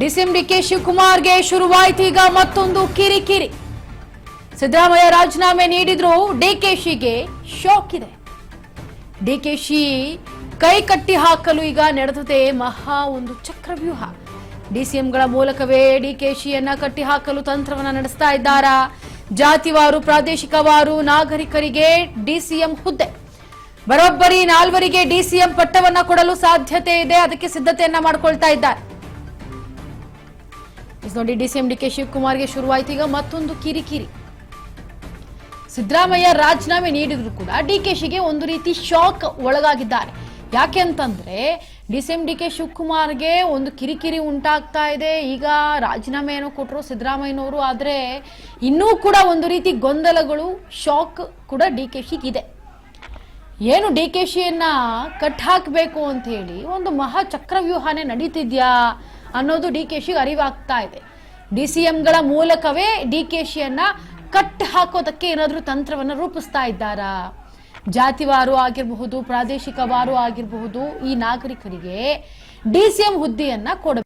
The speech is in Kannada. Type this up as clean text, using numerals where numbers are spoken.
ಡಿಸಿಎಂ ಡಿಕೆ ಶಿವಕುಮಾರ್ಗೆ ಶುರುವಾಯ್ತೀಗ ಮತ್ತೊಂದು ಕಿರಿಕಿರಿ. ಸಿದ್ದರಾಮಯ್ಯ ರಾಜೀನಾಮೆ ನೀಡಿದ್ರು, ಡಿಕೆಶಿಗೆ ಶಾಕ್ ಇದೆ. ಡಿಕೆಶಿ ಕೈ ಕಟ್ಟಿ ಹಾಕಲು ಈಗ ನಡೆದಿದೆ ಮಹಾ ಒಂದು ಚಕ್ರವ್ಯೂಹ. ಡಿಸಿಎಂಗಳ ಮೂಲಕವೇ ಡಿಕೆಶಿಯನ್ನ ಕಟ್ಟಿ ಹಾಕಲು ತಂತ್ರವನ್ನ ನಡೆಸ್ತಾ ಇದ್ದಾರಾ? ಜಾತಿವಾರು, ಪ್ರಾದೇಶಿಕವಾರು ನಾಗರಿಕರಿಗೆ ಡಿಸಿಎಂ ಹುದ್ದೆ, ಬರೋಬ್ಬರಿ 4 ಡಿಸಿಎಂ ಪಟ್ಟವನ್ನ ಕೊಡಲು ಸಾಧ್ಯತೆ ಇದೆ. ಅದಕ್ಕೆ ಸಿದ್ಧತೆಯನ್ನ ಮಾಡಿಕೊಳ್ತಾ ಇದ್ದಾರೆ. ನೋಡಿ, ಡಿಸಿಎಂ ಡಿಕೆ ಶಿವಕುಮಾರ್ಗೆ ಶುರುವಾಯ್ತು ಈಗ ಮತ್ತೊಂದು ಕಿರಿಕಿರಿ. ಸಿದ್ದರಾಮಯ್ಯ ರಾಜೀನಾಮೆ ನೀಡಿದ್ರು ಕೂಡ ಡಿಕೆಶಿಗೆ ಒಂದು ರೀತಿ ಶಾಕ್ ಒಳಗಾಗಿದ್ದಾರೆ. ಯಾಕೆ ಅಂತಂದ್ರೆ ಡಿಸಿಎಂ ಡಿಕೆ ಶಿವಕುಮಾರ್ಗೆ ಒಂದು ಕಿರಿಕಿರಿ ಉಂಟಾಗ್ತಾ ಇದೆ. ಈಗ ರಾಜೀನಾಮೆಯನ್ನು ಕೊಟ್ಟರು ಸಿದ್ದರಾಮಯ್ಯನವರು, ಆದ್ರೆ ಇನ್ನೂ ಕೂಡ ಒಂದು ರೀತಿ ಗೊಂದಲಗಳು, ಶಾಕ್ ಕೂಡ ಡಿಕೆಶಿಗಿದೆ. ಏನು ಡಿಕೆಶಿಯನ್ನ ಕಟ್ ಹಾಕಬೇಕು ಅಂತ ಹೇಳಿ ಒಂದು ಮಹಾ ಚಕ್ರವ್ಯೂಹನೇ ನಡೀತಿದ್ಯಾ ಅನ್ನೋದು ಡಿಕೆಶಿಗೆ ಅರಿವಾಗ್ತಾ ಇದೆ. ಡಿಸಿಎಂಗಳ ಮೂಲಕವೇ ಡಿಕೆಶಿಯನ್ನ ಕಟ್ ಹಾಕೋದಕ್ಕೆ ಏನಾದ್ರೂ ತಂತ್ರವನ್ನ ರೂಪಿಸ್ತಾ ಇದ್ದಾರಾ? ಜಾತಿವಾರು ಆಗಿರಬಹುದು, ಪ್ರಾದೇಶಿಕವಾರು ಆಗಿರಬಹುದು, ಈ ನಾಗರಿಕರಿಗೆ ಡಿಸಿಎಂ ಹುದ್ದೆಯನ್ನ ಕೊಡಬೇಕು.